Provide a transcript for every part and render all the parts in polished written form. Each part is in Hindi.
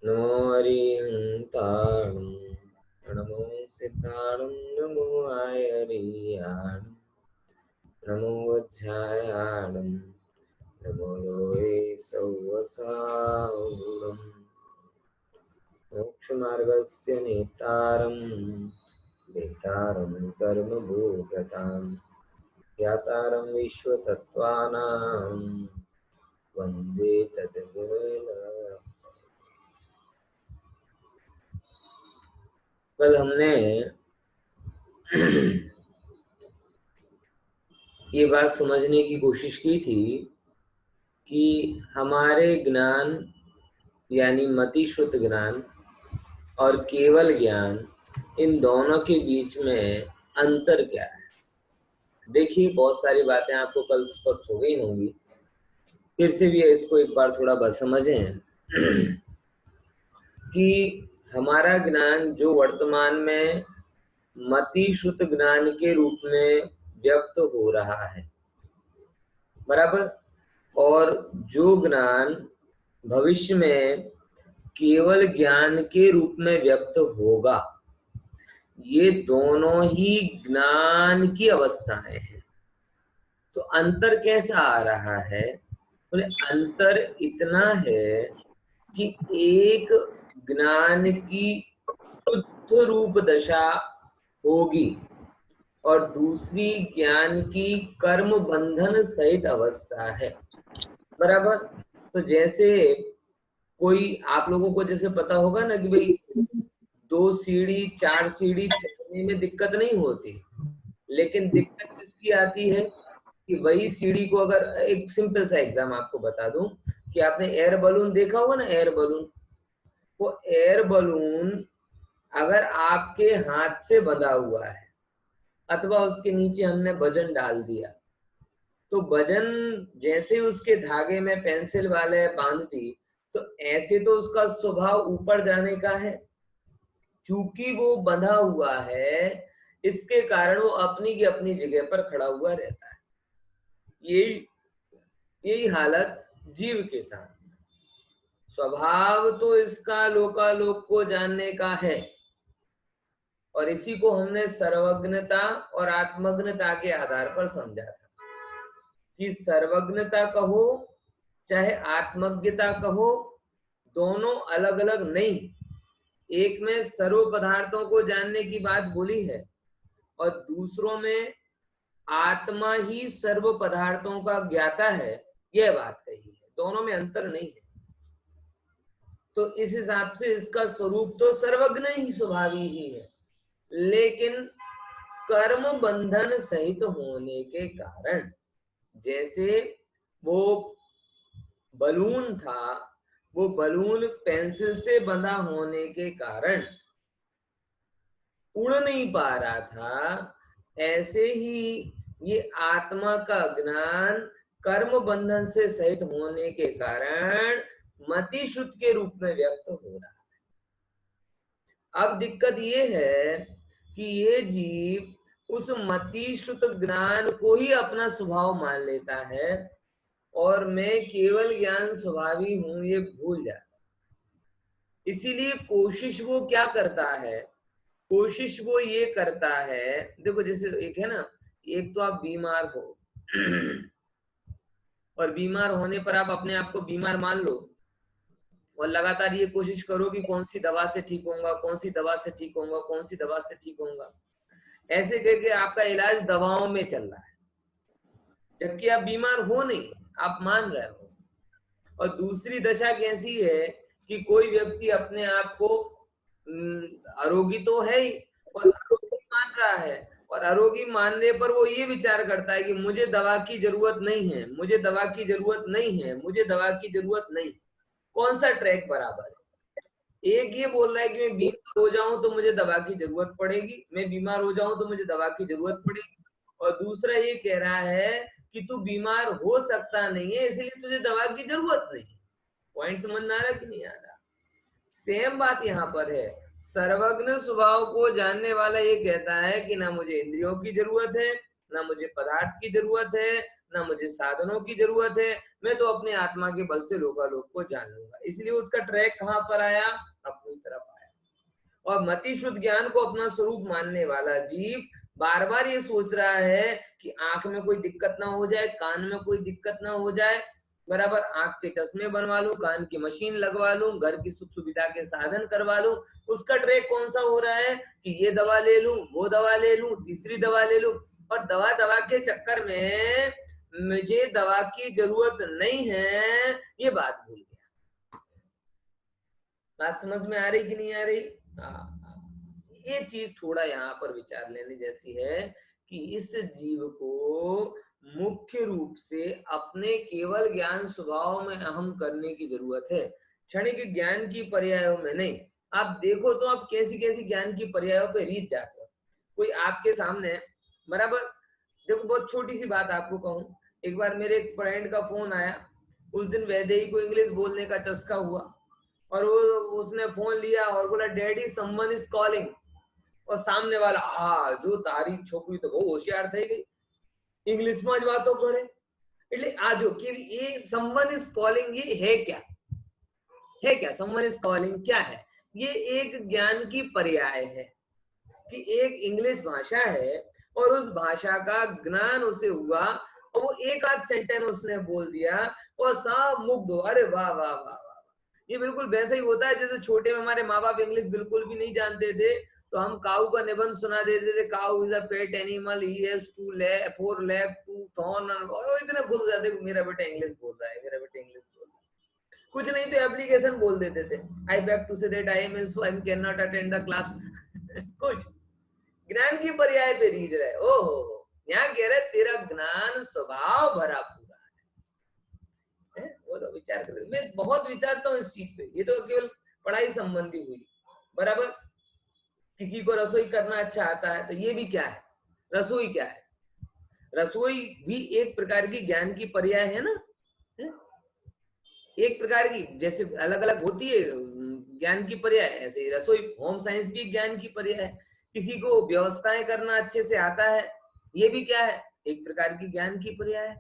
नमो हरिहंताणं नमो सिद्धाणं नमो आयरियाणं नमो वज्रायाणं नमो लोहे सौवसावुरम् मोक्षमार्गस्य नेतारं वेतारं कर्मभूभृतां ज्ञातारं विश्वतत्त्वानां वन्दे तद्गुरुनाथं। कल हमने ये बात समझने की कोशिश की थी कि हमारे ज्ञान यानी मतिश्रुत ज्ञान और केवल ज्ञान, इन दोनों के बीच में अंतर क्या है। देखिए, बहुत सारी बातें आपको कल स्पष्ट हो गई होंगी, फिर से भी इसको एक बार थोड़ा बस समझें कि हमारा ज्ञान जो वर्तमान में मतिश्रुत ज्ञान के रूप में व्यक्त हो रहा है, बराबर, और जो ज्ञान भविष्य में केवल ज्ञान के रूप में व्यक्त होगा, ये दोनों ही ज्ञान की अवस्थाएं हैं। तो अंतर कैसा आ रहा है? बोले अंतर इतना है कि एक ज्ञान की शुद्ध रूप दशा होगी और दूसरी ज्ञान की कर्म बंधन सहित अवस्था है, बराबर। तो जैसे कोई, आप लोगों को जैसे पता होगा ना कि भाई 2 सीढ़ी 4 सीढ़ी चढ़ने में दिक्कत नहीं होती, लेकिन दिक्कत किसकी आती है कि वही सीढ़ी को, अगर एक सिंपल सा एग्जाम आपको बता दूं कि आपने एयर बलून देखा होगा ना, एयर बलून, वो एयर बलून अगर आपके हाथ से बंधा हुआ है अथवा उसके नीचे हमने वजन डाल दिया, तो वजन जैसे उसके धागे में पेंसिल वाले बांध दी, तो ऐसे तो उसका स्वभाव ऊपर जाने का है। चूंकि वो बंधा हुआ है, इसके कारण वो अपनी की अपनी जगह पर खड़ा हुआ रहता है। यही हालत जीव के साथ। स्वभाव तो इसका लोकालोक को जानने का है, और इसी को हमने सर्वज्ञता और आत्मज्ञता के आधार पर समझा था कि सर्वज्ञता कहो चाहे आत्मज्ञता कहो, दोनों अलग अलग नहीं। एक में सर्व पदार्थों को जानने की बात बोली है और दूसरों में आत्मा ही सर्व पदार्थों का ज्ञाता है, यह बात कही है। दोनों में अंतर नहीं है। तो इस हिसाब से इसका स्वरूप तो सर्वज्ञ ही स्वभावी ही है, लेकिन कर्म बंधन सहित होने के कारण, जैसे वो बलून था, वो बलून पेंसिल से बंधा होने के कारण उड़ नहीं पा रहा था, ऐसे ही ये आत्मा का ज्ञान कर्म बंधन से सहित होने के कारण मतिश्रुत के रूप में व्यक्त हो रहा है। अब दिक्कत ये है कि ये जीव उस मतिश्रुत ज्ञान को ही अपना स्वभाव मान लेता है और मैं केवल ज्ञान स्वभावी हूं ये भूल जाता है। इसीलिए कोशिश वो क्या करता है, कोशिश वो ये करता है, देखो जैसे एक है ना, एक तो आप बीमार हो और बीमार होने पर आप अपने आप को बीमार मान लो और लगातार ये कोशिश करो कि कौन सी दवा से ठीक होऊंगा, कौन सी दवा से ठीक होऊंगा, कौन सी दवा से ठीक होऊंगा, ऐसे करके आपका इलाज दवाओं में चल रहा है, जबकि आप बीमार हो नहीं, आप मान रहे हो। और दूसरी दशा कैसी है कि कोई व्यक्ति अपने आप को आरोगी तो है ही और आरोगी मान रहा है, और आरोगी मानने पर वो ये विचार करता है कि मुझे दवा की जरूरत नहीं है, मुझे दवा की जरूरत नहीं है, मुझे दवा की जरूरत नहीं। कौन सा ट्रैक बराबर है? एक ये बोल रहा है कि मैं बीमार हो जाऊं तो मुझे दवा की जरूरत पड़ेगी, मैं बीमार हो जाऊं तो मुझे दवा की जरूरत पड़ेगी, और दूसरा ये कह रहा है कि तू बीमार हो सकता नहीं है इसलिए तुझे दवा की जरूरत नहीं। पॉइंट समझ में आ रहा कि नहीं आ रहा? सेम बात यहाँ पर है। सर्वज्ञ स्वभाव को जानने वाला ये कहता है कि ना मुझे इंद्रियों की जरूरत है, ना मुझे पदार्थ की जरूरत है, ना मुझे साधनों की जरूरत है, मैं तो अपने आत्मा के बल से लोकालोक को जान लूंगा। इसलिए उसका ट्रैक कहाँ पर आया? अपनी तरफ आया। और मति शुद्ध ज्ञान को अपना स्वरूप मानने वाला जीव बार बार ये सोच रहा है कि आंख में कोई दिक्कत ना हो जाए, कान में कोई दिक्कत ना हो जाए, बराबर, आंख के चश्मे बनवा लूं, कान की मशीन लगवा लूं, घर की सुख सुविधा के साधन करवा लूं। उसका ट्रैक कौन सा हो रहा है कि ये दवा ले लूं, वो दवा ले लूं, तीसरी दवा ले लूं, और दवा दवा के चक्कर में मुझे दवा की जरूरत नहीं है, ये बात भूल गया। बात समझ में आ रही कि नहीं आ रही? ये चीज थोड़ा यहाँ पर विचार लेने जैसी है कि इस जीव को मुख्य रूप से अपने केवल ज्ञान स्वभाव में अहम करने की जरूरत है, क्षणिक ज्ञान की पर्यायों में नहीं। आप देखो तो आप कैसी कैसी ज्ञान की पर्यायों पे रीत जाते हो। कोई आपके सामने, बराबर, देखो बहुत छोटी सी बात आपको कहूं, एक बार मेरे एक फ्रेंड का फोन आया, उस दिन वैदेही को इंग्लिश बोलने का चस्का हुआ, और वो उसने फोन लिया और बोला डैडी समवन इज कॉलिंग, और सामने वाला जो तारीख छोकरी तो वो होशियार થઈ ગઈ, इंग्लिशમાં જ વાતો કરે, એટલે આ જો કે એ समवन इज कॉलिंग ये है क्या? है क्या समवन इज कॉलिंग? क्या है ये? एक ज्ञान की पर्याय है कि एक इंग्लिश भाषा है और उस भाषा का ज्ञान उसे हुआ, और वो एक आध सेंटेंस उसने बोल दिया और सब मुग्ध हो, अरे वाह वाह वाह वाह। ये बिल्कुल वैसा ही होता है जैसे छोटे में हमारे माँ बाप इंग्लिश बिल्कुल भी नहीं जानते थे, तो हम काऊ का निबंध सुना देते थे, cow is a pet animal, he has 4 leg 2 horn, और इतने खुश हो जाते मेरा बेटा इंग्लिश बोल रहा है, मेरा बेटा इंग्लिश बोल रहा है। कुछ नहीं तो एप्लीकेशन बोल देते थे, I beg to say that I am ill so I can not attend the class. कुछ ज्ञान की पर्याय पे रीझ रहे, ओहो, यहाँ कह रहे तेरा ज्ञान स्वभाव भरा पूरा है। बोलो, विचार करो। मैं बहुत विचारता हूँ इस चीज पे, ये तो केवल पढ़ाई संबंधी हुई, बराबर। किसी को रसोई करना अच्छा आता है तो ये भी क्या है, रसोई क्या है? रसोई भी एक प्रकार की ज्ञान की पर्याय है ना, है? एक प्रकार की, जैसे अलग अलग होती है ज्ञान की पर्याय, ऐसे रसोई होम साइंस भी ज्ञान की पर्याय है। किसी को व्यवस्थाएं करना अच्छे से आता है, ये भी क्या है, एक प्रकार की ज्ञान की पर्याय है।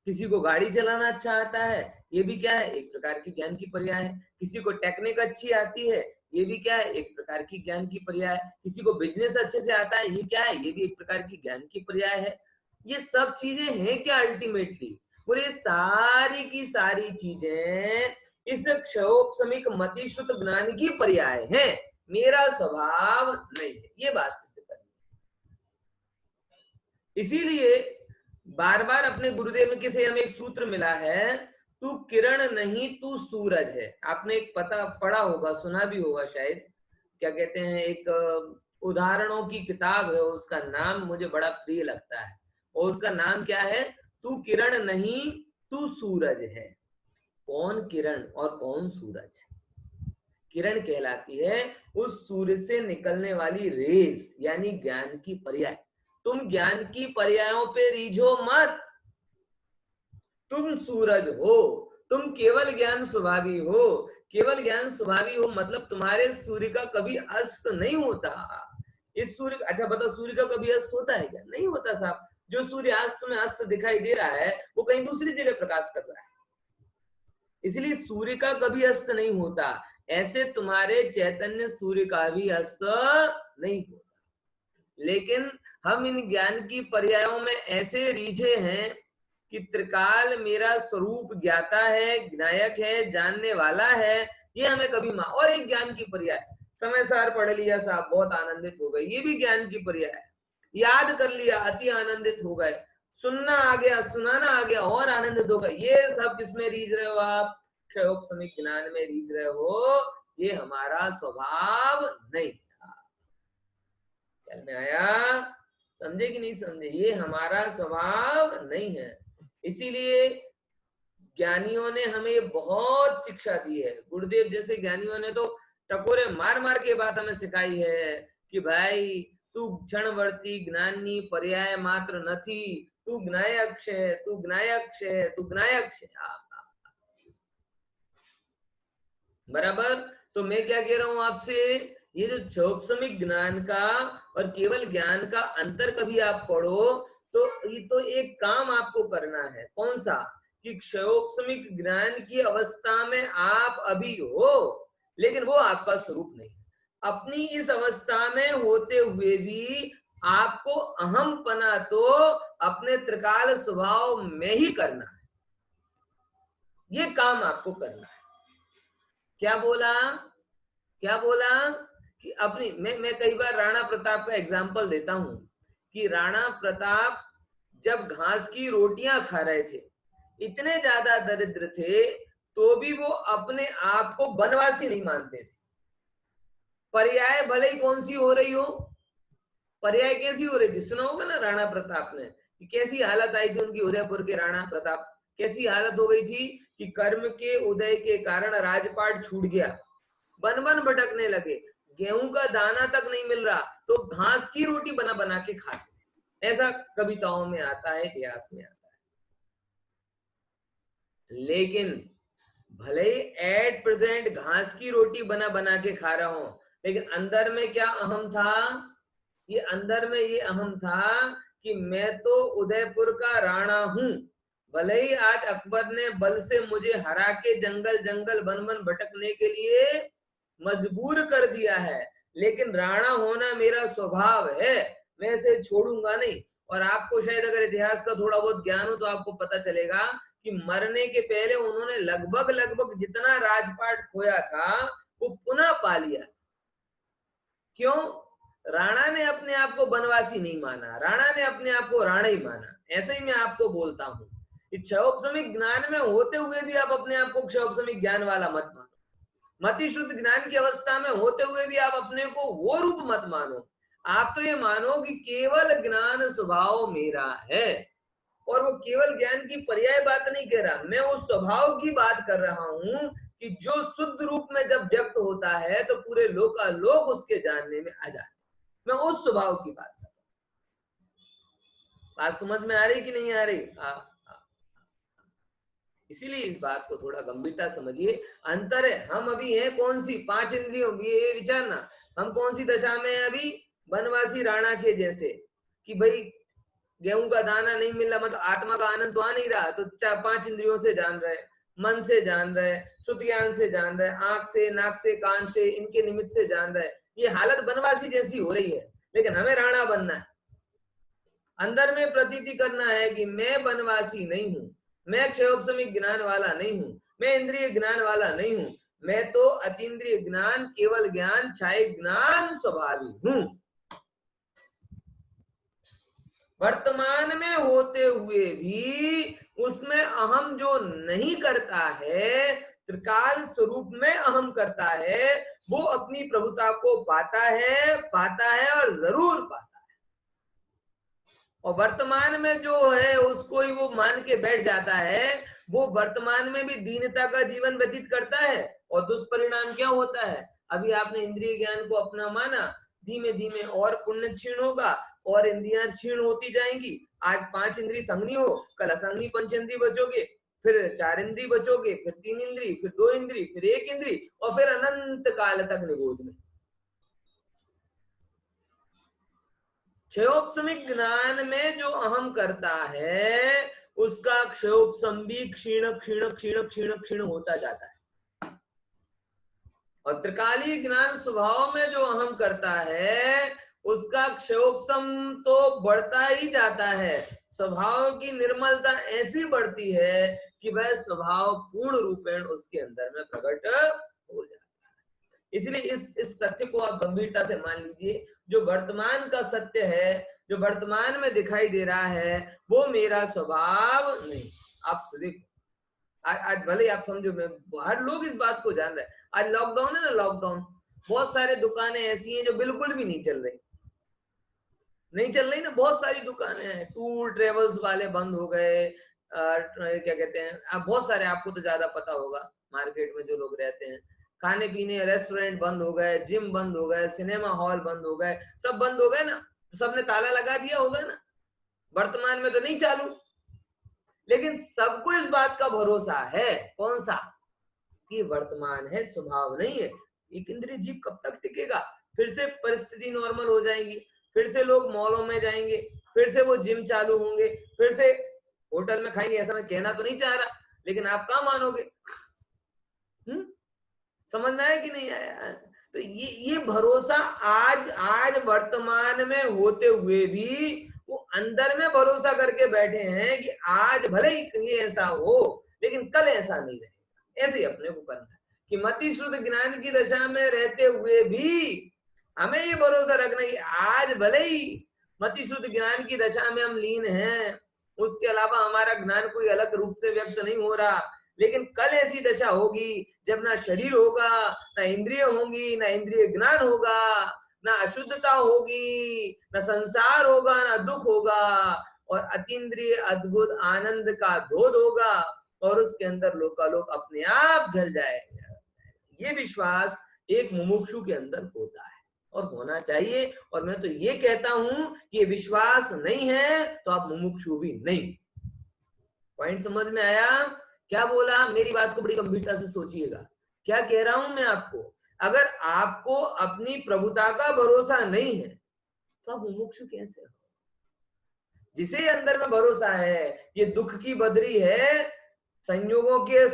किसी को गाड़ी चलाना अच्छा आता है, ये भी क्या है, एक प्रकार की ज्ञान की पर्याय है। किसी को टेक्निक अच्छी आती है, ये भी क्या है, एक प्रकार की ज्ञान की पर्याय है। किसी को बिजनेस अच्छे से आता है, ये क्या है, ये भी एक प्रकार की ज्ञान की पर्याय है। ये सब चीजें हैं क्या अल्टीमेटली? बोले सारी की सारी चीजें इस क्षयोपशमिक मतिश्रुत ज्ञान की पर्याय है, मेरा स्वभाव नहीं है, ये बात सिद्ध करनी। इसीलिए बार बार अपने गुरुदेव के से हमें एक सूत्र मिला है, तू किरण नहीं तू सूरज है। आपने एक पढ़ा होगा, सुना भी होगा शायद, क्या कहते हैं, एक उदाहरणों की किताब है, उसका नाम मुझे बड़ा प्रिय लगता है, और उसका नाम क्या है, तू किरण नहीं तू सूरज है। कौन किरण और कौन सूरज? किरण कहलाती है उस सूर्य से निकलने वाली रेस, यानी ज्ञान की पर्याय। तुम ज्ञान की पर्यायों पे रीझो मत, तुम सूरज हो, तुम केवल ज्ञान स्वभावी हो। केवल ज्ञान स्वभावी हो मतलब तुम्हारे सूर्य का कभी अस्त नहीं होता। इस सूर्य, अच्छा बताओ, सूर्य का कभी अस्त होता है क्या? नहीं होता साहब। जो सूर्य आज तुम्हें अस्त दिखाई दे रहा है वो कहीं दूसरी जगह प्रकाश कर रहा है, इसलिए सूर्य का कभी अस्त नहीं होता। ऐसे तुम्हारे चैतन्य सूर्य का भी अस्त नहीं होता। लेकिन हम इन ज्ञान की पर्यायों में ऐसे रीझे हैं कि त्रिकाल मेरा स्वरूप ज्ञाता है, ज्ञायक है, जानने वाला है, ये हमें कभी और एक ज्ञान की पर्याय, समय सार पढ़ लिया साहब, बहुत आनंदित हो गए, ये भी ज्ञान की पर्याय है। याद कर लिया, अति आनंदित हो गए। सुनना आ गया, सुनाना आ गया, और आनंदित हो गए। ये सब किसमें रीझ रहे हो आप? क्षयोपशमिक ज्ञान में रीझ रहे हो। ये हमारा स्वभाव नहीं था। ख्याल में आया? समझे कि नहीं समझे? ये हमारा स्वभाव नहीं है। इसीलिए ज्ञानियों ने हमें बहुत शिक्षा दी है। गुरुदेव जैसे ज्ञानियों ने तो टकोरे मार मार के बात हमें सिखाई है कि भाई तू क्षणवर्ती ज्ञानी पर्याय मात्र नथी, तू ज्ञायक्ष है, तू ज्ञायक्ष है, तू ज्ञायक्ष है। बराबर। तो मैं क्या कह रहा हूं आपसे, ये जो क्षयोपशमिक ज्ञान का और केवल ज्ञान का अंतर कभी आप पढ़ो तो एक काम आपको करना है, कौन सा, कि क्षयोपशमिक ज्ञान की अवस्था में आप अभी हो, लेकिन वो आपका स्वरूप नहीं है। अपनी इस अवस्था में होते हुए भी आपको अहम पना तो अपने त्रिकाल स्वभाव में ही करना है, ये काम आपको करना है। क्या बोला कि अपनी मैं कई बार राणा प्रताप का एग्जाम्पल देता हूं कि राणा प्रताप जब घास की रोटियां खा रहे थे, इतने ज्यादा दरिद्र थे, तो भी वो अपने आप को वनवासी नहीं मानते थे। पर्याय भले ही कौन सी हो रही हो, पर्याय कैसी हो रही थी, सुना होगा ना राणा प्रताप ने, कि कैसी हालत आई थी उनकी, उदयपुर के राणा प्रताप, कैसी हालत हो गई थी कि कर्म के उदय के कारण राजपाट छूट गया, वन वन भटकने लगे, गेहूं का दाना तक नहीं मिल रहा, तो घास की रोटी बना बना के खाते। ऐसा कविताओं में आता है, इतिहास में आता है। लेकिन भले ही एट प्रेजेंट घास की रोटी बना बना के खा रहा हूं, लेकिन अंदर में क्या अहम था, ये अंदर में ये अहम था कि मैं तो उदयपुर का राणा हूं। भले ही आज अकबर ने बल से मुझे हरा के जंगल जंगल वन वन भटकने के लिए मजबूर कर दिया है, लेकिन राणा होना मेरा स्वभाव है, मैं इसे छोड़ूंगा नहीं। और आपको शायद अगर इतिहास का थोड़ा बहुत ज्ञान हो तो आपको पता चलेगा कि मरने के पहले उन्होंने लगभग लगभग जितना राजपाट खोया था वो पुनः पा लिया। क्यों? राणा ने अपने आप को वनवासी नहीं माना, राणा ने अपने आप को राणा ही माना। ऐसे ही मैं आपको बोलता हूं, क्षयोपशमिक ज्ञान में होते हुए भी आप अपने आप को क्षयोपशमिक ज्ञान वाला मत मानो, मति शुद्ध ज्ञान की अवस्था में होते हुए भी आप अपने को वो रूप मत मानो। आप तो ये मानो कि केवल ज्ञान स्वभाव मेरा है, और वो केवल ज्ञान की पर्याय बात नहीं कह रहा, मैं उस स्वभाव की बात कर रहा हूं कि जो शुद्ध रूप में जब व्यक्त होता है तो पूरे लोकालोक उसके जानने में आ जाते। मैं उस स्वभाव की बात कर रहा हूं। बात समझ में आ रही कि नहीं आ रही? इसीलिए इस बात को थोड़ा गंभीरता समझिए। अंतर है, हम अभी हैं कौन सी, 5 इंद्रियों, ये विचारना, हम कौन सी दशा में है अभी, वनवासी राणा के जैसे, कि भाई गेहूं का दाना नहीं मिल रहा, मतलब आत्मा का आनंद तो आ नहीं रहा, तो 5 इंद्रियों से जान रहे, मन से जान रहे, श्रुति ज्ञान से जान रहे, आंख से, नाक से, कान से, इनके निमित्त से जान रहे। ये हालत वनवासी जैसी हो रही है, लेकिन हमें राणा बनना है। अंदर में प्रतीति करना है कि मैं वनवासी नहीं हूं, मैं क्षयोपशमिक ज्ञान वाला नहीं हूं, मैं इंद्रिय ज्ञान वाला नहीं हूं, मैं तो अतीन्द्रिय ज्ञान, केवल ज्ञान, छाय ज्ञान स्वभावी हूं। वर्तमान में होते हुए भी उसमें अहम जो नहीं करता है, त्रिकाल स्वरूप में अहम करता है, वो अपनी प्रभुता को पाता है और जरूर पाता है। और वर्तमान में जो है उसको ही वो मान के बैठ जाता है, वो वर्तमान में भी दीनता का जीवन व्यतीत करता है। और दुष्परिणाम क्या होता है, अभी आपने इंद्रिय ज्ञान को अपना माना, धीमे धीमे और पुण्य क्षीण होगा और इंद्रियां क्षीण होती जाएंगी। आज 5 इंद्रिय संगनी हो, कल असंगनी पंचेंद्रिय बचोगे, फिर 4 इंद्रिय बचोगे, फिर 3 इंद्रिय, फिर 2 इंद्रिय, फिर 1 इंद्रिय, और फिर अनंत काल तक निगोद में। क्षयोपशमिक ज्ञान में जो अहम करता है उसका क्षयोपशम भी क्षीण क्षीण क्षीण क्षीण क्षीण होता जाता है। और त्रिकालीय ज्ञान स्वभाव में जो अहम करता है उसका क्षयोपशम तो बढ़ता ही जाता है। स्वभाव की निर्मलता ऐसी बढ़ती है कि वह स्वभाव पूर्ण रूपेण उसके अंदर में प्रकट हो जाता है। इसलिए इस तथ्य को आप गंभीरता से मान लीजिए, जो वर्तमान का सत्य है, जो वर्तमान में दिखाई दे रहा है, वो मेरा स्वभाव नहीं। आप देखो, आज भले आप समझो, मैं हर लोग इस बात को जान रहे हैं। आज लॉकडाउन है ना, लॉकडाउन, बहुत सारे दुकानें ऐसी हैं जो बिल्कुल भी नहीं चल रही, नहीं चल रही ना। बहुत सारी दुकानें हैं, टूर ट्रेवल्स वाले बंद हो गए, क्या कहते हैं, अब बहुत सारे, आपको तो ज्यादा पता होगा मार्केट में जो लोग रहते हैं, खाने पीने रेस्टोरेंट बंद हो गए, जिम बंद हो गए, सिनेमा हॉल बंद हो गए, सब बंद हो गए ना, तो सबने ताला लगा दिया होगा ना। वर्तमान में तो नहीं चालू, लेकिन सबको इस बात का भरोसा है, कौन सा, कि वर्तमान है, स्वभाव नहीं है। एक इंद्रिय जीव कब तक टिकेगा? फिर से परिस्थिति नॉर्मल हो जाएगी, फिर से लोग मॉलों में जाएंगे, फिर से वो जिम चालू होंगे, फिर से होटल में खाएंगे। ऐसा मैं कहना तो नहीं चाह रहा, लेकिन आप कहाँ मानोगे। समझ में आया कि नहीं आया। तो ये भरोसा आज आज वर्तमान में होते हुए भी वो अंदर में भरोसा करके बैठे हैं कि आज भले ही ये ऐसा हो लेकिन कल ऐसा नहीं रहेगा। ऐसे ही अपने को करना है कि मति शुद्ध ज्ञान की दशा में रहते हुए भी हमें ये भरोसा रखना कि आज भले ही मति शुद्ध ज्ञान की दशा में हम लीन हैं, उसके अलावा हमारा ज्ञान कोई अलग रूप से व्यक्त नहीं हो रहा, लेकिन कल ऐसी दशा होगी जब ना शरीर होगा, ना इंद्रिय होंगी, ना इंद्रिय ज्ञान होगा, ना अशुद्धता होगी, ना संसार होगा, ना दुख होगा, और अतीन्द्रिय अद्भुत आनंद का धोध होगा और उसके अंदर लोकालोक अपने आप जल जाएगा। ये विश्वास एक मुमुक्षु के अंदर होता है और होना चाहिए। और मैं तो ये कहता हूं कि ये विश्वास नहीं है तो आप मुमुक्षु भी नहीं। पॉइंट समझ में आया? क्या बोला? मेरी बात को बड़ी गंभीरता से सोचिएगा। क्या कह रहा हूं मैं आपको? अगर आपको अपनी प्रभुता का भरोसा नहीं है तो आप मुमुक्षु कैसे हो? जिसे अंदर में भरोसा है ये दुख की बदरी है, संयोगों के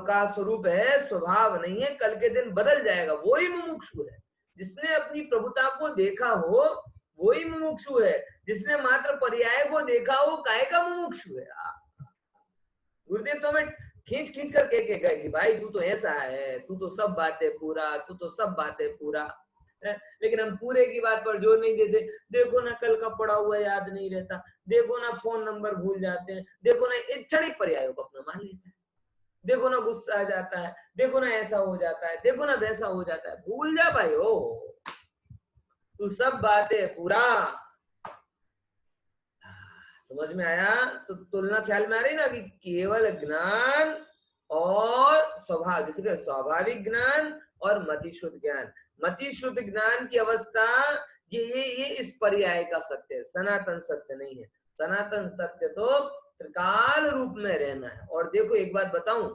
का स्वरूप है, स्वभाव नहीं है, कल के दिन बदल जाएगा, वो ही मुमुक्षु है। जिसने अपनी प्रभुता को देखा हो वो ही मुमुक्षु है। जिसने मात्र पर्याय को देखा हो काहे का मुमुक्षु है। गुरुदेव तो हमें खींच खींच कर कह के गए कि भाई तू तो ऐसा है, तू तो सब बातें पूरा, तू तो सब बातें पूरा है। लेकिन हम पूरे की बात पर जोर नहीं देते। देखो ना कल का पड़ा हुआ याद नहीं रहता, देखो ना फोन नंबर भूल जाते हैं, देखो ना क्षणिक पर्यायों को अपना मान लेते हैं, देखो ना गुस्सा आ जाता है, देखो ना ऐसा हो जाता है, देखो ना वैसा हो जाता है। भूल जा भाई, ओ तू सब बातें पूरा। समझ में आया? तो तुलना ख्याल में आ रही ना कि केवल ज्ञान और स्वभाव, जैसे कि स्वाभाविक ज्ञान और मति शुद्ध ज्ञान। मति शुद्ध ज्ञान की अवस्था ये इस पर्याय का सत्य है, सनातन सत्य नहीं है। सनातन सत्य तो त्रिकाल रूप में रहना है। और देखो एक बात बताऊं,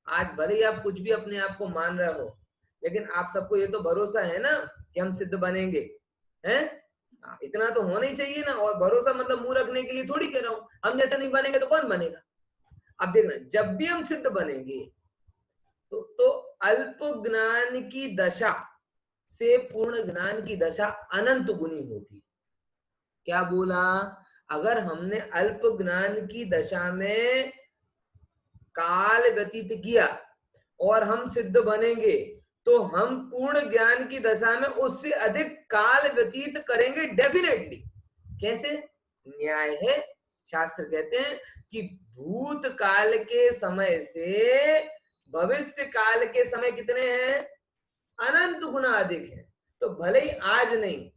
आज भले ही आप कुछ भी अपने आप को मान रहे हो, लेकिन आप सबको ये तो भरोसा है ना कि हम सिद्ध बनेंगे, हैं? इतना तो होना ही चाहिए ना। और भरोसा मतलब मुंह रखने के लिए थोड़ी कह रहा हूं, हम जैसे नहीं बनेंगे तो कौन बनेगा। अब देखना, जब भी हम सिद्ध बनेंगे तो अल्प ज्ञान की दशा से पूर्ण ज्ञान की दशा अनंत गुनी होती। क्या बोला? अगर हमने अल्प ज्ञान की दशा में काल व्यतीत किया और हम सिद्ध बनेंगे तो हम पूर्ण ज्ञान की दशा में उससे अधिक काल व्यतीत करेंगे डेफिनेटली। कैसे? न्याय है। शास्त्र कहते हैं कि भूतकाल के समय से भविष्य काल के समय कितने हैं? अनंत गुना अधिक है। तो भले ही आज नहीं,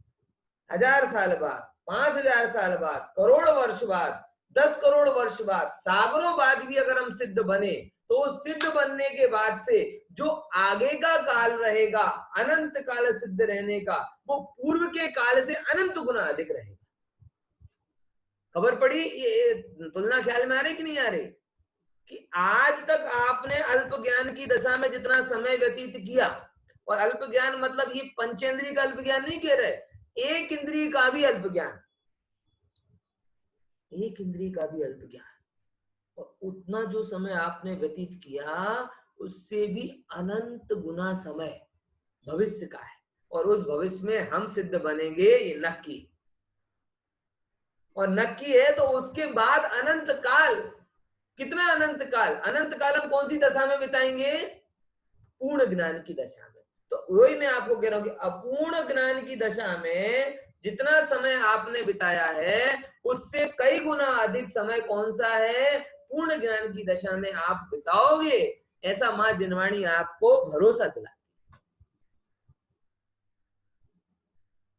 1000 साल बाद, 5000 साल बाद, करोड़ वर्ष बाद, 10 करोड़ वर्ष बाद, सागरों बाद भी अगर हम सिद्ध बने तो सिद्ध बनने के बाद से जो आगे का काल रहेगा, अनंत काल सिद्ध रहने का, वो पूर्व के काल से अनंत गुना अधिक रहेगा। खबर पड़ी? ये तुलना ख्याल में आ रही कि नहीं आ रही? कि आज तक आपने अल्प ज्ञान की दशा में जितना समय व्यतीत किया, और अल्प ज्ञान मतलब ये पंचेंद्रिय का अल्प ज्ञान नहीं कह रहे, एक इंद्रिय का भी अल्प ज्ञान, एक इंद्रिय का भी अल्प ज्ञान, और उतना जो समय आपने व्यतीत किया उससे भी अनंत गुना समय भविष्य का है। और उस भविष्य में हम सिद्ध बनेंगे, ये नक्की। और नक्की है तो उसके बाद अनंत काल, कितना अनंत काल? अनंत काल हम कौन सी दशा में बिताएंगे? पूर्ण ज्ञान की दशा में। तो वही मैं आपको कह रहा हूं कि अपूर्ण ज्ञान की दशा में जितना समय आपने बिताया है उससे कई गुना अधिक समय कौन सा है? पूर्ण ज्ञान की दशा में आप बिताओगे। ऐसा मां जिनवाणी आपको भरोसा दिलाती।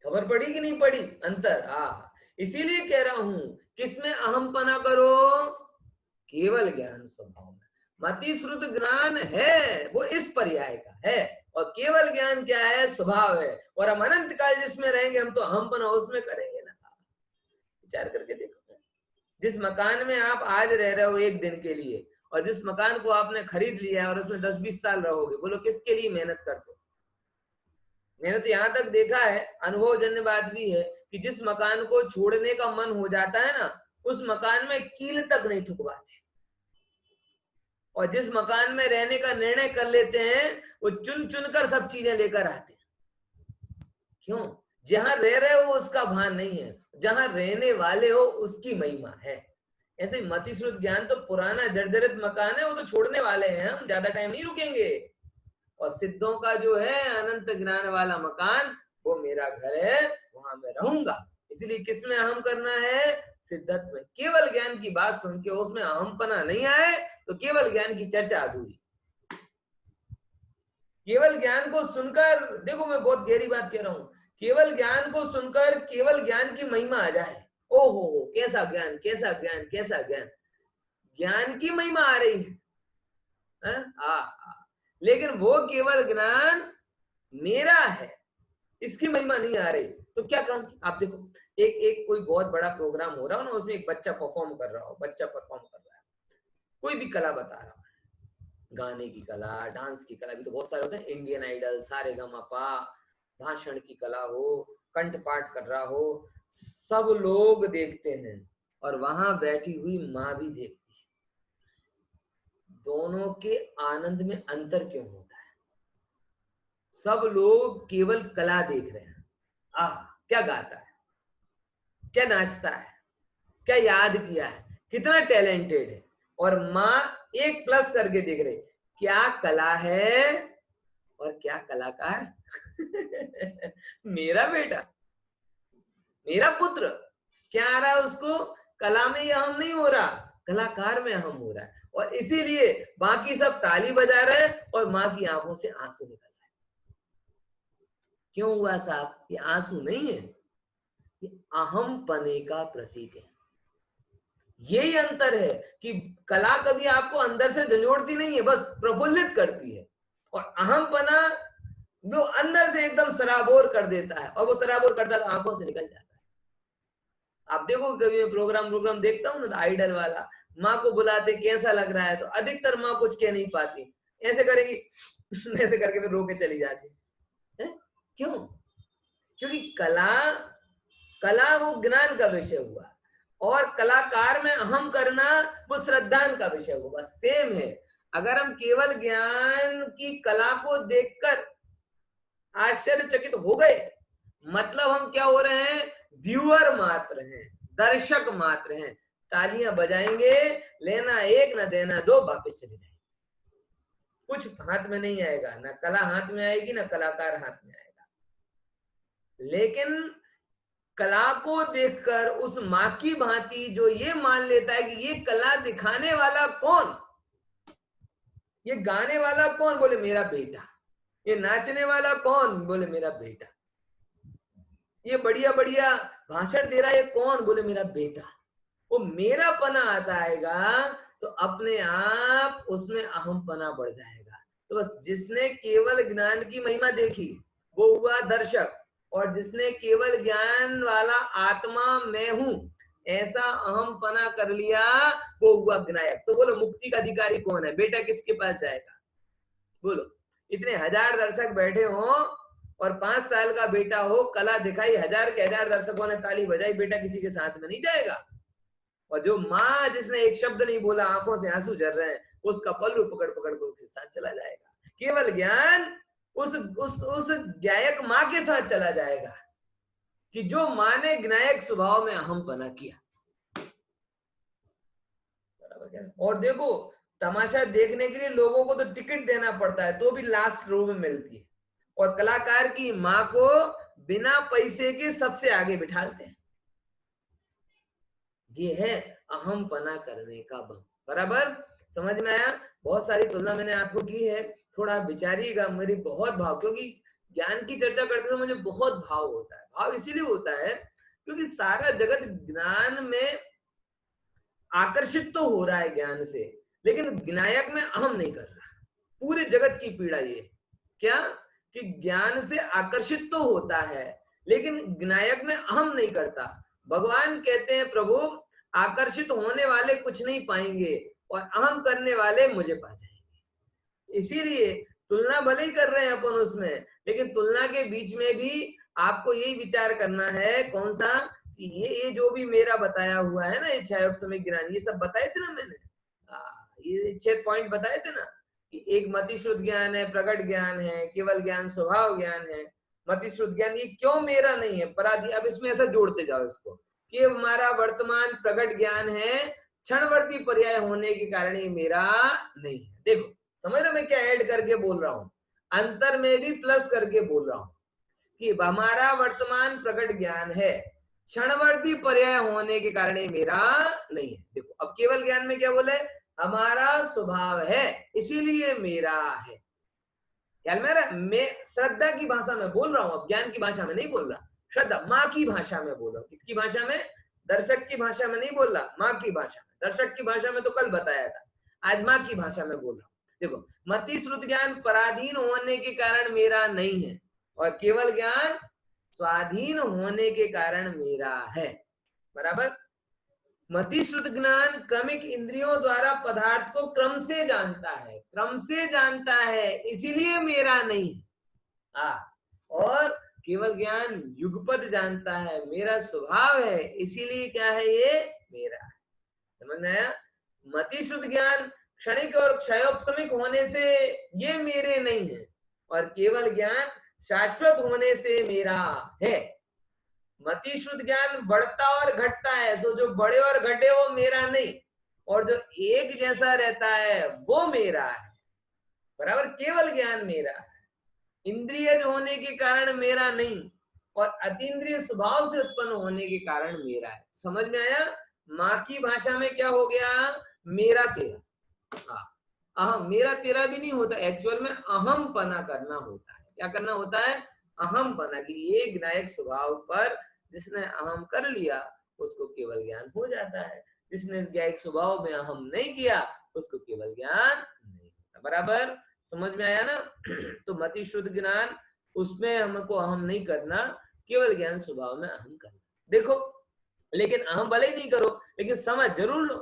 खबर पड़ी कि नहीं पड़ी अंतर? इसीलिए कह रहा हूं किसमें अहमपना करो? केवल ज्ञान स्वभाव में। मति श्रुत ज्ञान है वो इस पर्याय का है, और केवल ज्ञान क्या है? स्वभाव है। और हम अनंत काल जिसमें रहेंगे हम तो अहमपना उसमें करेंगे ना। विचार करके देखो, जिस मकान में आप आज रह रहे हो एक दिन के लिए, और जिस मकान को आपने खरीद लिया है और उसमें 10-20 साल रहोगे, बोलो किसके लिए मेहनत करते हो? मैंने तो यहां तक देखा है, अनुभवजन्य बात भी है कि जिस मकान को छोड़ने का मन हो जाता है ना, उस मकान में कील तक नहीं ठुकवाते, और जिस मकान में रहने का निर्णय कर लेते हैं वो चुन चुन कर सब चीजें लेकर आते हैं। क्यों? जहां रह रहे हो उसका भान नहीं है, जहां रहने वाले हो उसकी महिमा है। ऐसे मतिश्रुत ज्ञान तो पुराना जर्जरित मकान है, वो तो छोड़ने वाले हैं, हम ज्यादा टाइम नहीं रुकेंगे। और सिद्धों का जो है अनंत ज्ञान वाला मकान, वो मेरा घर है, वहां मैं रहूंगा। इसलिए किसमें अहम करना है? सिद्धत्व में। केवल ज्ञान की बात सुन के उसमें अहमपना नहीं आए तो केवल ज्ञान की चर्चा अधूरी। केवल ज्ञान को सुनकर, देखो मैं बहुत गहरी बात कह रहा हूं, केवल ज्ञान को सुनकर केवल ज्ञान की महिमा आ जाए, ओहो कैसा ज्ञान, कैसा ज्ञान, कैसा ज्ञान, ज्ञान की महिमा आ रही है, लेकिन वो केवल ज्ञान मेरा है, इसकी महिमा नहीं आ रही, तो क्या काम? आप देखो, एक कोई बहुत बड़ा प्रोग्राम हो रहा हो ना, उसमें एक बच्चा परफॉर्म कर रहा हो, बच्चा परफॉर्म कर रहा है, कोई भी कला बता रहा हो, गाने की कला, डांस की कला भी तो बहुत सारे होते हैं, इंडियन आइडल, सारेगामापा, भाषण की कला हो, कंठ पाठ कर रहा हो, सब लोग देखते हैं और वहां बैठी हुई माँ भी देखती है। दोनों के आनंद में अंतर क्यों होता है? सब लोग केवल कला देख रहे हैं, क्या गाता है, क्या नाचता है, क्या याद किया है, कितना टैलेंटेड है, और माँ एक प्लस करके देख रहे, क्या कला है और क्या कलाकार। मेरा बेटा, मेरा पुत्र, क्या आ रहा है उसको? कला में अहम नहीं हो रहा, कलाकार में अहम हो रहा है, और इसीलिए बाकी सब ताली बजा रहे हैं और माँ की आंखों से आंसू निकल रहे हैं। क्यों हुआ साहब? ये आंसू नहीं है, ये अहम पने का प्रतीक है। यही अंतर है कि कला कभी आपको अंदर से झंझोड़ती नहीं है, बस प्रफुल्लित करती है, और अहमपना वो अंदर से एकदम सराबोर कर देता है, और वो सराबोर करता है आंखों से निकल जाता है। आप देखो कभी मैं प्रोग्राम देखता हूँ ना, तो आइडल वाला माँ को बुलाते कैसा लग रहा है, तो अधिकतर माँ कुछ कह नहीं पाती, ऐसे करेगी ऐसे करके फिर रो के चली जाती है। क्यों? क्योंकि कला वो ज्ञान का विषय हुआ, और कलाकार में अहम करना वो श्रद्धान का विषय होगा। सेम है, अगर हम केवल ज्ञान की कला को देखकर आश्चर्यचकित हो गए, मतलब हम क्या हो रहे हैं? व्यूअर मात्र हैं, दर्शक मात्र हैं, तालियां बजाएंगे, लेना एक ना देना दो, वापस चले जाएंगे, कुछ हाथ में नहीं आएगा, ना कला हाथ में आएगी ना कलाकार हाथ में आएगा। लेकिन कला को देखकर उस माँ की भांति जो ये मान लेता है कि ये कला दिखाने वाला कौन, ये गाने वाला कौन, बोले मेरा बेटा, ये नाचने वाला कौन, बोले मेरा बेटा, ये बढ़िया बढ़िया भाषण दे रहा है कौन, बोले मेरा बेटा, वो मेरा पना आता आएगा तो अपने आप उसमें अहम पना बढ़ जाएगा। तो बस जिसने केवल ज्ञान की महिमा देखी वो हुआ दर्शक, और जिसने केवल ज्ञान वाला आत्मा मैं हूं ऐसा अहम पना कर लिया वो हुआ ज्ञायक। तो बोलो मुक्ति का अधिकारी कौन है? बेटा किसके पास जाएगा? बोलो, इतने हजार दर्शक बैठे हो और 5 साल का बेटा हो, कला दिखाई, हजार के हजार दर्शकों ने ताली बजाई, बेटा किसी के साथ में नहीं जाएगा। और जो माँ जिसने एक शब्द नहीं बोला, आंखों से आंसू झर रहे हैं, उसका पल्लू पकड़ पकड़ कर उसके साथ चला जाएगा। केवल ज्ञान उस ज्ञायक माँ के साथ चला जाएगा कि जो माँ ने ज्ञायक स्वभाव में अहम पना किया। और देखो तमाशा देखने के लिए लोगों को तो टिकट देना पड़ता है, तो भी लास्ट रो में मिलती है, और कलाकार की माँ को बिना पैसे के सबसे आगे बिठाते हैं। ये है अहम पना करने का भंग। बराबर समझ में आया? बहुत सारी तुलना मैंने आपको की है, थोड़ा विचारिएगा। मेरी बहुत भाव, क्योंकि ज्ञान की चर्चा करते तो मुझे बहुत भाव होता है। भाव इसीलिए होता है क्योंकि सारा जगत ज्ञान में आकर्षित तो हो रहा है ज्ञान से, लेकिन ज्ञायक में अहम नहीं कर रहा। पूरे जगत की पीड़ा ये क्या कि ज्ञान से आकर्षित तो होता है लेकिन ज्ञायक में अहम नहीं करता। भगवान कहते हैं प्रभु आकर्षित होने वाले कुछ नहीं पाएंगे और अहम करने वाले मुझे पा जाएंगे। इसीलिए तुलना भले ही कर रहे हैं अपन उसमें, लेकिन तुलना के बीच में भी आपको यही विचार करना है कौन सा, कि ये जो भी मेरा बताया हुआ है ना, ये 6 उपसमिक ज्ञान, ये सब बताए थे ना मैंने, ये 6 पॉइंट बताए थे ना, कि एक मति शुद्ध ज्ञान है, प्रकट ज्ञान है, केवल ज्ञान, स्वभाव ज्ञान है, मति शुद्ध ज्ञान, ये क्यों मेरा नहीं है, पराधी। अब इसमें ऐसा जोड़ते जाओ इसको, कि हमारा वर्तमान प्रकट ज्ञान है, क्षणवर्ती पर्याय होने के कारण ये मेरा नहीं है। देखो समझ रहे मैं क्या ऐड करके बोल रहा हूं, अंतर में भी प्लस करके बोल रहा हूं, कि हमारा वर्तमान प्रकट ज्ञान है, क्षणवर्ती पर्याय होने के कारण ये मेरा नहीं है। देखो अब केवल ज्ञान में क्या बोले, हमारा स्वभाव है इसीलिए मेरा है। ख्याल में रहा, मैं श्रद्धा की भाषा में बोल रहा हूं, अब ज्ञान की भाषा में नहीं बोल रहा, श्रद्धा माँ की भाषा में बोल रहा हूं। किसकी भाषा में, दर्शक की भाषा में नहीं बोल रहा, माँ की भाषा में। दर्शक की भाषा में तो कल बताया था, आज माँ की भाषा में बोल रहा हूं। देखो मति श्रुत ज्ञान पराधीन होने के कारण मेरा नहीं है, और केवल ज्ञान स्वाधीन होने के कारण मेरा है। बराबर। मति श्रुत ज्ञान क्रमिक इंद्रियों द्वारा पदार्थ को क्रम से जानता है, क्रम से जानता है, इसीलिए मेरा नहीं। और केवल ज्ञान युगपद जानता है, मेरा स्वभाव है, इसीलिए क्या है, ये मेरा है। समझ में आया। मति श्रुत ज्ञान क्षणिक और क्षयोपशमिक होने से ये मेरे नहीं है, और केवल ज्ञान शाश्वत होने से मेरा है। मति शुद्ध ज्ञान बढ़ता और घटता है, सो जो बढ़े और घटे वो मेरा नहीं, और जो एक जैसा रहता है वो मेरा है। बराबर। केवल ज्ञान मेरा है, इंद्रिय होने के कारण मेरा नहीं, और अतीन्द्रिय स्वभाव से उत्पन्न होने के कारण मेरा है। समझ में आया। माँ की भाषा में क्या हो गया, मेरा तेरा। अहम, मेरा तेरा भी नहीं होता, एक्चुअल में अहम पना करना होता है। क्या करना होता है, अहम पना, की ये ज्ञायक स्वभाव पर जिसने अहम कर लिया उसको केवल ज्ञान हो जाता है, जिसने ज्ञायक स्वभाव में अहम नहीं किया उसको केवल ज्ञान नहीं होता। बराबर। समझ में आया ना। तो मति शुद्ध ज्ञान, उसमें हमको अहम नहीं करना, केवल ज्ञान स्वभाव में अहम करना। देखो लेकिन अहम भले ही नहीं करो, लेकिन समझ जरूर लो,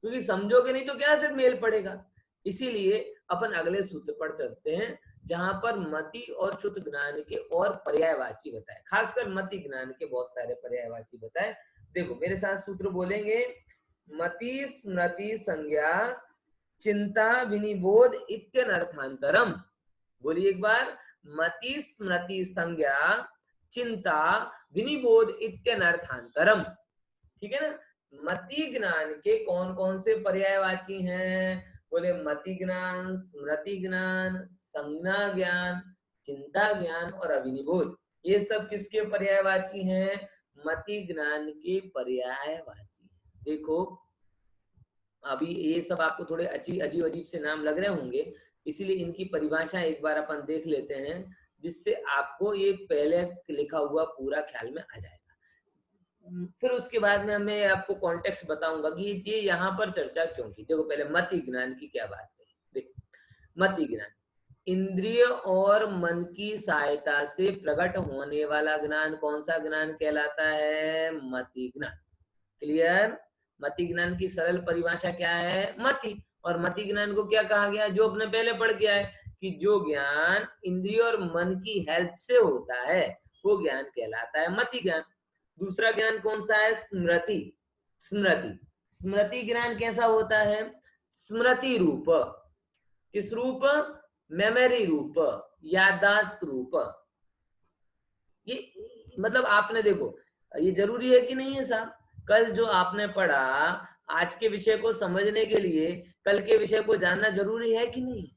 क्योंकि समझोगे नहीं तो क्या से मेल पड़ेगा। इसीलिए अपन अगले सूत्र पर चलते हैं, जहां पर मति और शुद्ध ज्ञान के और पर्यायवाची बताए, खासकर मति ज्ञान के बहुत सारे पर्यायवाची बताए। देखो मेरे साथ सूत्र बोलेंगे, मति स्मृति संज्ञा चिंता विनिबोध इत्यनर्थांतरम। बोलिए एक बार, मति स्मृति संज्ञा चिंता विनिबोध इत्यनर्थांतरम। ठीक है ना। मति ज्ञान के कौन कौन से पर्यायवाची हैं, बोले मति ज्ञान, स्मृति ज्ञान, संज्ञा ज्ञान, चिंता ज्ञान और अविनिबोध। ये सब किसके पर्यायवाची हैं, मति ज्ञान के पर्यायवाची। देखो अभी ये सब आपको थोड़े अजीब अजीब से नाम लग रहे होंगे, इसीलिए इनकी परिभाषा एक बार अपन देख लेते हैं, जिससे आपको ये पहले लिखा हुआ पूरा ख्याल में आ जाएगा। फिर उसके बाद में मैं आपको कॉन्टेक्स्ट बताऊंगा कि ये यहाँ पर चर्चा क्यों की। देखो पहले मति ज्ञान की क्या बात है। देखो मति ज्ञान, इंद्रिय और मन की सहायता से प्रकट होने वाला ज्ञान कौन सा ज्ञान कहलाता है, मति ज्ञान। क्लियर। मति ज्ञान की सरल परिभाषा क्या है, मति। और मति ज्ञान को क्या कहा गया, जो अपने पहले पढ़ गया है, कि जो ज्ञान इंद्रिय और मन की हेल्प से होता है वो ज्ञान कहलाता है मति ज्ञान। दूसरा ज्ञान कौन सा है, स्मृति। स्मृति, स्मृति ज्ञान कैसा होता है, स्मृति रूप। किस रूप, मेमोरी रूप, याददाश्त रूप। ये मतलब आपने देखो, ये जरूरी है कि नहीं है साहब, कल जो आपने पढ़ा आज के विषय को समझने के लिए कल के विषय को जानना जरूरी है कि नहीं।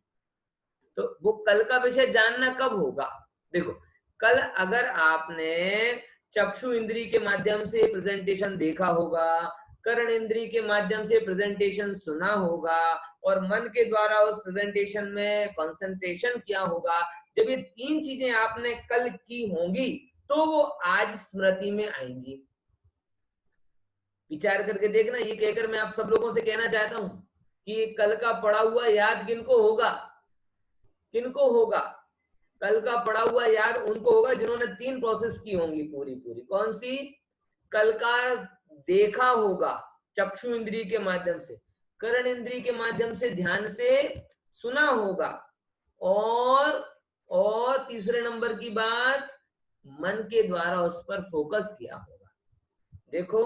तो वो कल का विषय जानना कब होगा, देखो कल अगर आपने चक्षु इंद्री के माध्यम से प्रेजेंटेशन देखा होगा, कर्ण इंद्री के माध्यम से प्रेजेंटेशन सुना होगा, और मन के द्वारा उस प्रेजेंटेशन में कंसंट्रेशन किया होगा, जब ये तीन चीजें आपने कल की होंगी तो वो आज स्मृति में आएंगी। विचार करके देखना। ये कहकर मैं आप सब लोगों से कहना चाहता हूं कि कल का पढ़ा हुआ याद किनको होगा, किनको होगा, कल का पढ़ा हुआ याद उनको होगा जिन्होंने तीन प्रोसेस की होंगी पूरी पूरी। कौन सी, कल का देखा होगा चक्षु इंद्री के माध्यम से, कर्ण इंद्री के माध्यम से ध्यान से सुना होगा, और तीसरे नंबर की बात मन के द्वारा उस पर फोकस किया होगा। देखो,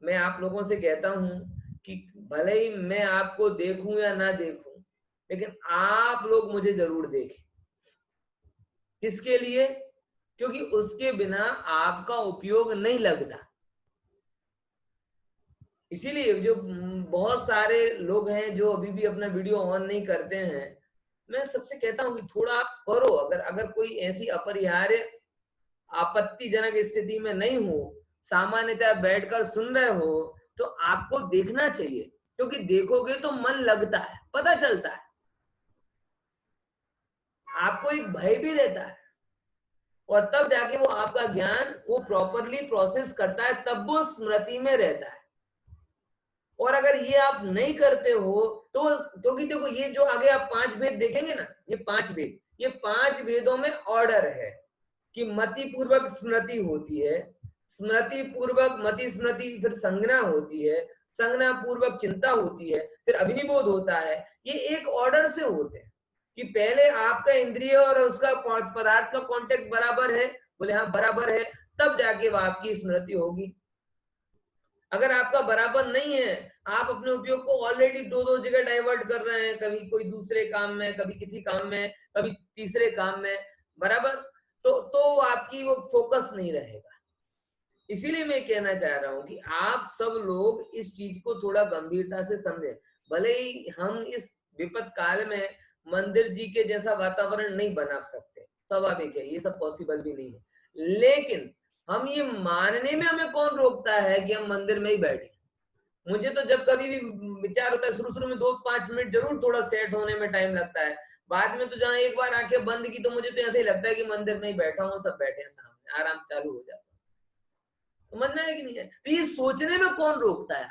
मैं आप लोगों से कहता हूं कि भले ही मैं आपको देखूं या ना देखूं, लेकिन आप लोग मुझे जरूर देखें। किसके लिए? क्योंकि उसके बिना आपका उपयोग नहीं लगता। इसीलिए जो बहुत सारे लोग हैं जो अभी भी अपना वीडियो ऑन नहीं करते हैं, मैं सबसे कहता हूं कि थोड़ा आप करो। अगर कोई ऐसी अपरिहार्य आपत्तिजनक स्थिति में नहीं हो, सामान्यतः बैठकर सुन रहे हो, तो आपको देखना चाहिए। क्योंकि देखोगे तो मन लगता है, पता चलता है, आपको एक भय भी रहता है, और तब जाके वो आपका ज्ञान वो प्रॉपरली प्रोसेस करता है, तब वो स्मृति में रहता है। और अगर ये आप नहीं करते हो तो, क्योंकि देखो ये जो आगे आप 5 भेद देखेंगे ना, ये 5 भेद, ये 5 भेदों में ऑर्डर है कि मति पूर्वक स्मृति होती है, स्मृति पूर्वक मति स्मृति, फिर संज्ञा होती है, संज्ञा पूर्वक चिंता होती है, फिर अभिनिबोध होता है। ये एक ऑर्डर से होते हैं कि पहले आपका इंद्रिय और उसका पदार्थ का कांटेक्ट बराबर है, बोले हाँ बराबर है, तब जाके वो आपकी स्मृति होगी। अगर आपका बराबर नहीं है, आप अपने उपयोग को ऑलरेडी दो जगह डाइवर्ट कर रहे हैं, कभी कोई दूसरे काम में, कभी किसी काम में, कभी तीसरे काम में, बराबर, तो आपकी वो फोकस नहीं रहेगा। इसीलिए मैं कहना चाह रहा हूं कि आप सब लोग इस चीज को थोड़ा गंभीरता से समझें। भले ही हम इस विपद काल में मंदिर जी के जैसा वातावरण नहीं बना सकते, स्वाभाविक है, ये सब पॉसिबल भी नहीं है, लेकिन हम ये मानने में हमें कौन रोकता है कि हम मंदिर में ही बैठे। मुझे तो जब कभी भी विचार होता है, शुरू में 2-5 मिनट जरूर थोड़ा सेट होने में टाइम लगता है, बाद में तो जहां एक बार आंखें बंद की तो मुझे तो ऐसे ही लगता है कि मंदिर में ही बैठा हूँ, सब बैठे हैं सामने, आराम चालू हो जाता है। समझना है कि नहीं है? तो ये सोचने में कौन रोकता है,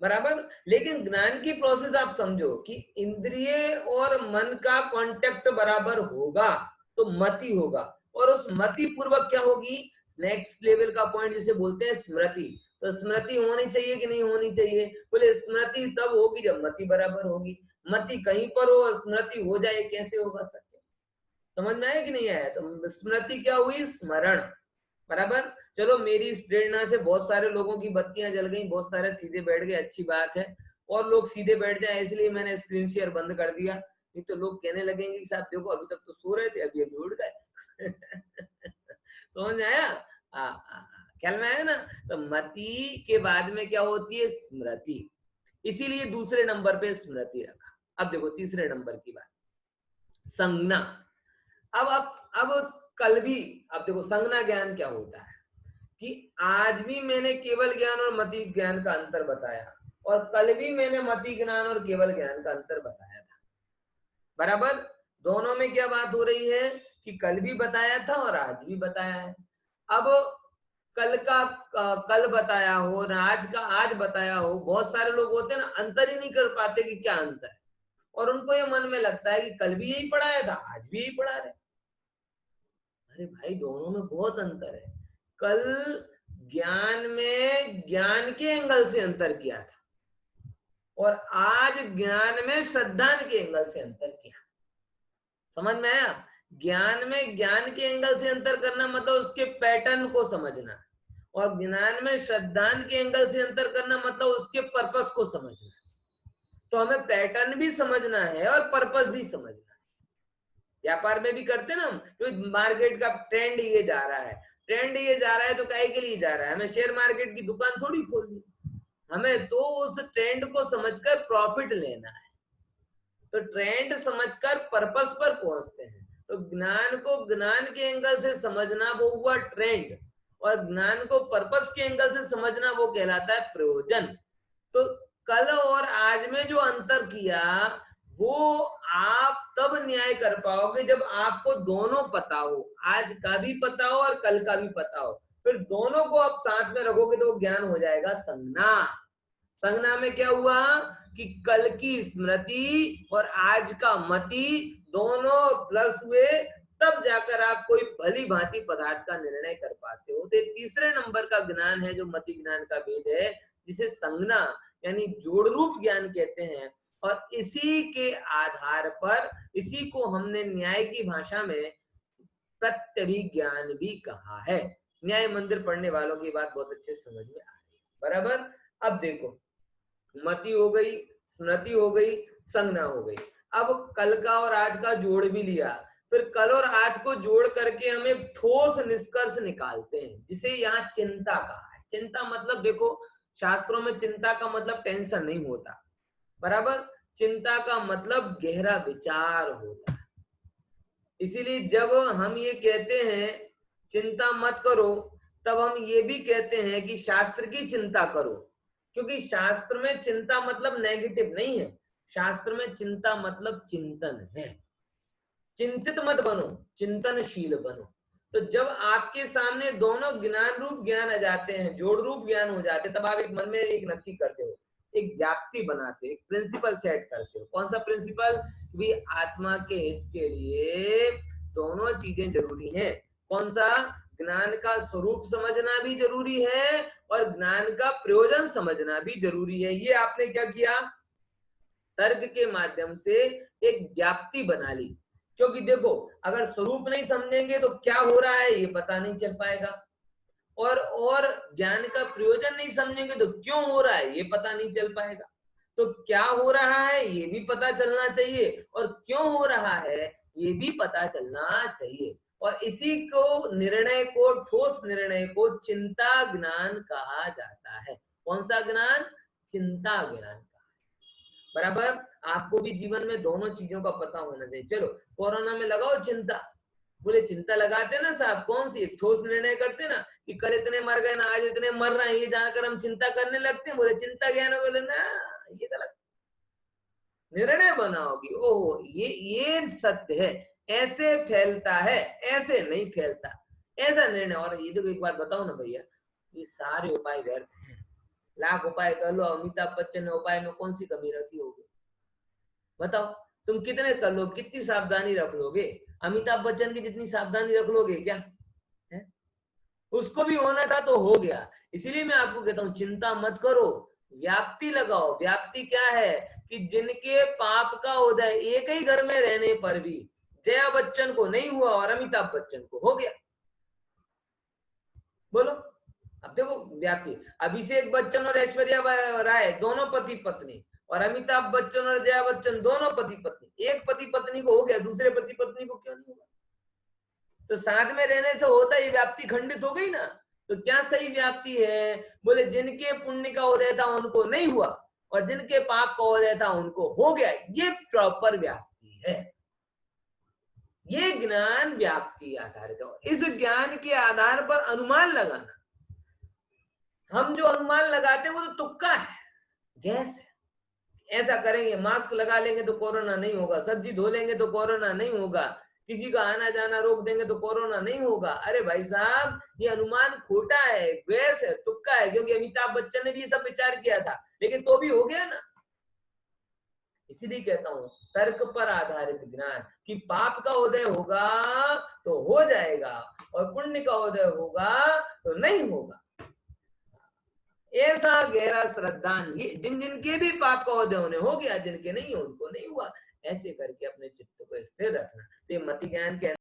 बराबर। लेकिन ज्ञान की प्रोसेस आप समझो कि इंद्रिय और मन का कांटेक्ट बराबर होगा तो मति होगा, और उस मति पूर्वक क्या होगी, नेक्स्ट लेवल का पॉइंट जिसे बोलते हैं स्मृति। तो स्मृति होनी चाहिए कि नहीं होनी चाहिए? बोले स्मृति तब होगी जब मति बराबर होगी। मति कहीं पर हो, स्मृति हो जाए, कैसे होगा सत्य? समझ में आया कि नहीं आया? तो स्मृति क्या हुई, स्मरण, बराबर। चलो, मेरी इस प्रेरणा से बहुत सारे लोगों की बत्तियां जल गई, बहुत सारे सीधे बैठ गए, अच्छी बात है। और लोग सीधे बैठ जाए इसलिए मैंने स्क्रीन शेयर बंद कर दिया, नहीं तो लोग कहने लगेंगे कि साहब देखो अभी तक तो सो रहे थे, अभी अभी उठ गए। समझ में आया? ख्याल में आया ना? तो मति के बाद में क्या होती है, स्मृति। इसीलिए दूसरे नंबर पे स्मृति रखा। अब देखो तीसरे नंबर की बात, संज्ञा। अब कल भी, अब देखो संज्ञा ज्ञान क्या होता है कि आज भी मैंने केवल ज्ञान और मति ज्ञान का अंतर बताया, और कल भी मैंने मति ज्ञान और केवल ज्ञान का अंतर बताया था, बराबर। दोनों में क्या बात हो रही है कि कल भी बताया था और आज भी बताया है। अब कल का कल बताया हो और आज का आज बताया हो, बहुत सारे लोग होते हैं ना, अंतर ही नहीं कर पाते कि क्या अंतर है, और उनको ये मन में लगता है कि कल भी यही पढ़ाया था, आज भी यही पढ़ा रहे। अरे भाई, दोनों में बहुत अंतर है। कल ज्ञान में ज्ञान के एंगल से अंतर किया था, और आज ज्ञान में श्रद्धा के एंगल से अंतर किया। समझ में आया? ज्ञान में ज्ञान के एंगल से अंतर करना मतलब उसके पैटर्न को समझना, और ज्ञान में श्रद्धा के एंगल से अंतर करना मतलब उसके पर्पस को समझना। तो हमें पैटर्न भी समझना है और पर्पस भी समझना है। व्यापार में भी करते ना हम, तो मार्केट का ट्रेंड ये जा रहा है, ट्रेंड ये जा रहा है, तो काहे के लिए जा रहा है? हमें शेयर मार्केट की दुकान थोड़ी खोलनी, हमें तो उस ट्रेंड को समझकर प्रॉफिट लेना है। तो ट्रेंड समझकर पर्पस पर पहुंचते हैं। तो ज्ञान को ज्ञान के एंगल से समझना वो हुआ ट्रेंड, और ज्ञान को पर्पस के एंगल से समझना वो कहलाता है प्रयोजन। तो कल और आज में जो अंतर किया वो आप तब न्याय कर पाओगे जब आपको दोनों पता हो, आज का भी पता हो और कल का भी पता हो। फिर दोनों को आप साथ में रखोगे तो ज्ञान हो जाएगा संज्ञा। संज्ञा में क्या हुआ कि कल की स्मृति और आज का मति दोनों प्लस हुए, तब जाकर आप कोई भली भांति पदार्थ का निर्णय कर पाते हो। तो तीसरे नंबर का ज्ञान है जो मति ज्ञान का भेद है, जिसे संज्ञा यानी जोड़ रूप ज्ञान कहते हैं। और इसी के आधार पर, इसी को हमने न्याय की भाषा में प्रत्यभिज्ञान भी कहा है। न्याय मंदिर पढ़ने वालों की बात बहुत अच्छे से समझ में आ रही है, बराबर। अब देखो, मति हो गई, स्मृति हो गई, संज्ञा हो गई। अब कल का और आज का जोड़ भी लिया, फिर कल और आज को जोड़ करके हम एक ठोस निष्कर्ष निकालते हैं, जिसे यहाँ चिंता कहा है। चिंता मतलब देखो, शास्त्रों में चिंता का मतलब टेंशन नहीं होता, बराबर। चिंता का मतलब गहरा विचार होता है। इसीलिए जब हम ये कहते हैं चिंता मत करो, तब हम ये भी कहते हैं कि शास्त्र की चिंता करो, क्योंकि शास्त्र में चिंता मतलब नेगेटिव नहीं है, शास्त्र में चिंता मतलब चिंतन है। चिंतित मत बनो, चिंतनशील बनो। तो जब आपके सामने दोनों ज्ञान रूप ज्ञान आ जाते हैं, जोड़ रूप ज्ञान हो जाते हैं, तब आप एक मन में एक नक्की करते हो, एक व्याप्ति बनाते हो, एक प्रिंसिपल सेट करते हो। कौन सा प्रिंसिपल? भी आत्मा के हित के लिए दोनों चीजें जरूरी हैं। कौन सा? ज्ञान का स्वरूप समझना भी जरूरी है और ज्ञान का प्रयोजन समझना भी जरूरी है। ये आपने क्या किया? तर्क के माध्यम से एक व्याप्ति बना ली। क्योंकि देखो, अगर स्वरूप नहीं समझेंगे तो क्या हो रहा है ये पता नहीं चल पाएगा, और ज्ञान का प्रयोजन नहीं समझेंगे तो क्यों हो रहा है ये पता नहीं चल पाएगा। तो क्या हो रहा है ये भी पता चलना चाहिए, और क्यों हो रहा है ये भी पता चलना चाहिए। और इसी को निर्णय को, ठोस निर्णय को चिंता ज्ञान कहा जाता है। कौन सा ज्ञान? चिंता ज्ञान, बराबर। आपको भी जीवन में दोनों चीजों का पता होना चाहिए। चलो, कोरोना में लगाओ चिंता, बोले चिंता लगाते ना साहब, कौन सी? एक ठोस निर्णय करते ना कि कल इतने मर गए ना, आज इतने मर रहे हैं, ये जानकर हम चिंता करने लगते हैं, बोले चिंता ज्ञान। बोले ना, ये गलत निर्णय बनाओगी। ओहो, ये सत्य है, ऐसे फैलता है, ऐसे नहीं फैलता, ऐसा निर्णय। और ये देखो, एक बात बताओ ना भैया, ये सारे उपाय व्यर्थ हैं। लाख उपाय कर लो, अमिताभ बच्चन ने उपाय में कौन सी कमी रखी होगी? बताओ, तुम कितने कर लो, कितनी सावधानी रख लोगे? अमिताभ बच्चन की जितनी सावधानी रख लोगे क्या है? उसको भी होना था तो हो गया। इसीलिए मैं आपको कहता हूं, चिंता मत करो, व्याप्ति लगाओ। व्याप्ति क्या है? कि जिनके पाप का उदय एक ही घर में रहने पर भी जया बच्चन को नहीं हुआ और अमिताभ बच्चन को हो गया। बोलो, अब देखो व्याप्ति। अभिषेक बच्चन और ऐश्वर्या राय दोनों पति पत्नी, और अमिताभ बच्चन और जया बच्चन दोनों पति पत्नी। एक पति पत्नी को हो गया, दूसरे पति पत्नी को क्यों नहीं हुआ? तो साथ में रहने से होता ही व्याप्ति खंडित हो गई ना। तो क्या सही व्याप्ति है? बोले जिनके पुण्य का उदय था उनको नहीं हुआ, और जिनके पाप का उदय था उनको हो गया। ये प्रॉपर व्याप्ति है। ये ज्ञान व्याप्ति आधारित है। इस ज्ञान के आधार पर अनुमान लगाना, हम जो अनुमान लगाते हैं वो तो तुक्का है, गैस है। ऐसा करेंगे, मास्क लगा लेंगे तो कोरोना नहीं होगा, सब्जी धो लेंगे तो कोरोना नहीं होगा, किसी का आना जाना रोक देंगे तो कोरोना नहीं होगा। अरे भाई साहब, ये अनुमान खोटा है, गैस है, तुक्का है। क्योंकि अमिताभ बच्चन ने भी ये सब विचार किया था, लेकिन तो भी हो गया ना। इसीलिए कहता हूं, तर्क पर आधारित ज्ञान कि पाप का उदय होगा तो हो जाएगा, और पुण्य का उदय होगा तो नहीं होगा। ऐसा गहरा श्रद्धांजलि, जिन जिनके भी पाप का उदय होने हो गया, जिनके नहीं उनको नहीं हुआ। ऐसे करके अपने चित्त को स्थिर रखना। तो मति ज्ञान के